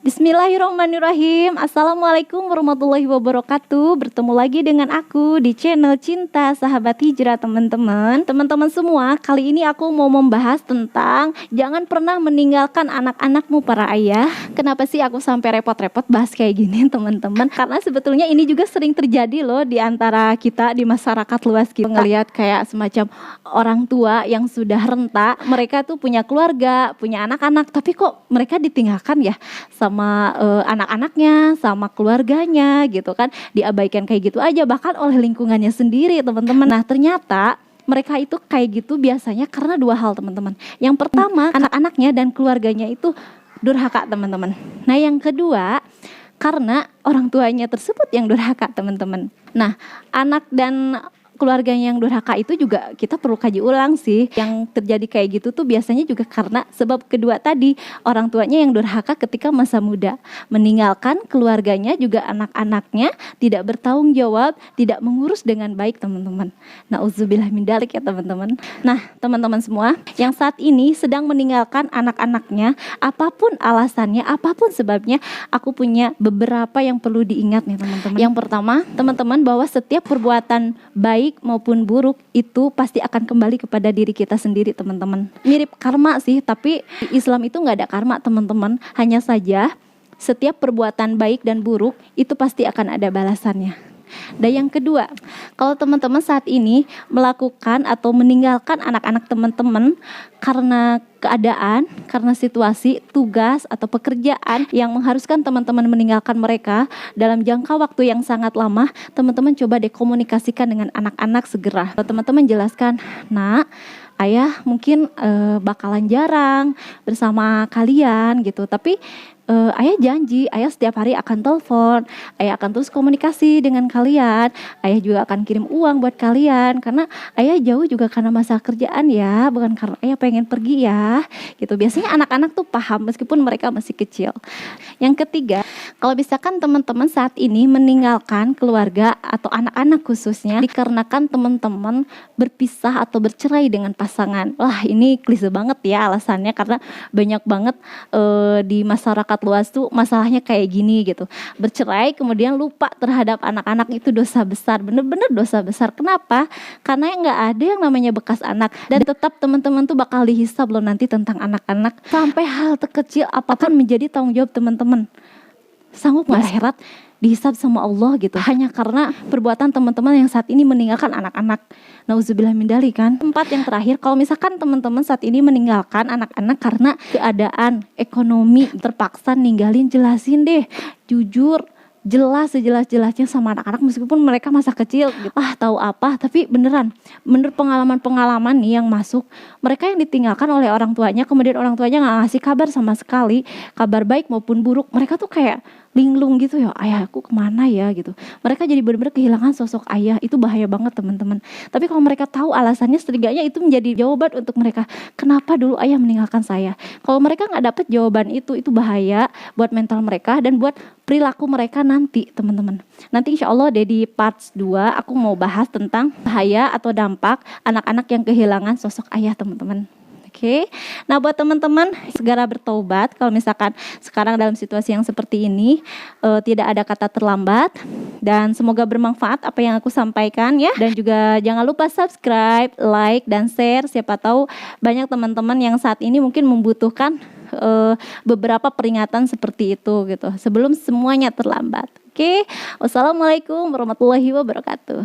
Bismillahirrahmanirrahim. Assalamualaikum warahmatullahi wabarakatuh. Bertemu lagi dengan aku di channel Cinta Sahabat Hijrah, teman-teman. Teman-teman semua, kali ini aku mau membahas tentang jangan pernah meninggalkan anak-anakmu para ayah. Kenapa sih aku sampai repot-repot bahas kayak gini, teman-teman? Karena sebetulnya ini juga sering terjadi loh di antara kita di masyarakat luas kita. Ngelihat kayak semacam orang tua yang sudah renta, mereka tuh punya keluarga, punya anak-anak, tapi kok mereka ditinggalkan ya sama anak-anaknya, sama keluarganya gitu kan, diabaikan kayak gitu aja bahkan oleh lingkungannya sendiri, teman-teman. Nah, ternyata mereka itu kayak gitu biasanya karena dua hal, teman-teman. Yang pertama, anak-anaknya dan keluarganya itu durhaka, teman-teman. Nah, yang kedua, karena orang tuanya tersebut yang durhaka, teman-teman. Nah, anak dan keluarganya yang durhaka itu juga kita perlu kaji ulang sih. Yang terjadi kayak gitu tuh biasanya juga karena sebab kedua tadi, orang tuanya yang durhaka ketika masa muda, meninggalkan keluarganya juga anak-anaknya, tidak bertanggung jawab, tidak mengurus dengan baik, teman-teman. Nauzubillah min dzalik ya, teman-teman. Nah, teman-teman semua yang saat ini sedang meninggalkan anak-anaknya, apapun alasannya, apapun sebabnya, aku punya beberapa yang perlu diingat nih, teman-teman. Yang pertama, teman-teman, bahwa setiap perbuatan baik maupun buruk itu pasti akan kembali kepada diri kita sendiri, teman-teman. Mirip karma sih, tapi di Islam itu nggak ada karma, teman-teman. Hanya saja setiap perbuatan baik dan buruk itu pasti akan ada balasannya. Dan yang kedua, kalau teman-teman saat ini melakukan atau meninggalkan anak-anak teman-teman karena keadaan, karena situasi, tugas, atau pekerjaan yang mengharuskan teman-teman meninggalkan mereka dalam jangka waktu yang sangat lama, teman-teman coba deh komunikasikan dengan anak-anak segera. Teman-teman jelaskan, "Nak, ayah mungkin bakalan jarang bersama kalian gitu, tapi ayah janji, ayah setiap hari akan telepon, ayah akan terus komunikasi dengan kalian, ayah juga akan kirim uang buat kalian, karena ayah jauh juga karena masalah kerjaan ya, bukan karena ayah pengen pergi ya," gitu. Biasanya anak-anak tuh paham meskipun mereka masih kecil. Yang ketiga, kalau misalkan teman-teman saat ini meninggalkan keluarga atau anak-anak khususnya dikarenakan teman-teman berpisah atau bercerai dengan pasangan. Wah, ini klise banget ya alasannya, karena banyak banget di masyarakat luas tuh masalahnya kayak gini gitu. Bercerai kemudian lupa terhadap anak-anak, itu dosa besar, bener-bener dosa besar. Kenapa? Karena nggak ada yang namanya bekas anak, dan tetap teman-teman tuh bakal dihisab loh nanti tentang anak-anak. Sampai hal terkecil apapun menjadi tanggung jawab teman-teman. Sanggup nggak akhirat dihisab sama Allah gitu, hanya karena perbuatan teman-teman yang saat ini meninggalkan anak-anak. Nauzubillah min dzalik kan. Tempat yang terakhir, kalau misalkan teman-teman saat ini meninggalkan anak-anak karena keadaan ekonomi terpaksa ninggalin, jelasin deh jujur, jelas sejelas-jelasnya sama anak-anak meskipun mereka masa kecil gitu. Tahu apa, tapi bener pengalaman-pengalaman nih yang masuk, mereka yang ditinggalkan oleh orang tuanya, kemudian orang tuanya nggak ngasih kabar sama sekali, kabar baik maupun buruk, mereka tuh kayak linglung gitu ya, ayahku kemana ya gitu. Mereka jadi benar-benar kehilangan sosok ayah. Itu bahaya banget, teman-teman. Tapi kalau mereka tahu alasannya, setidaknya itu menjadi jawaban untuk mereka, kenapa dulu ayah meninggalkan saya. Kalau mereka nggak dapet jawaban itu bahaya buat mental mereka dan buat perilaku mereka nanti, teman-teman. Nanti insya Allah deh di part 2 aku mau bahas tentang bahaya atau dampak anak-anak yang kehilangan sosok ayah, teman-teman. Oke. Nah, buat teman-teman segera bertobat kalau misalkan sekarang dalam situasi yang seperti ini, tidak ada kata terlambat, dan semoga bermanfaat apa yang aku sampaikan ya. Dan juga jangan lupa subscribe, like, dan share. Siapa tahu banyak teman-teman yang saat ini mungkin membutuhkan beberapa peringatan seperti itu gitu sebelum semuanya terlambat. Oke. Wassalamualaikum warahmatullahi wabarakatuh.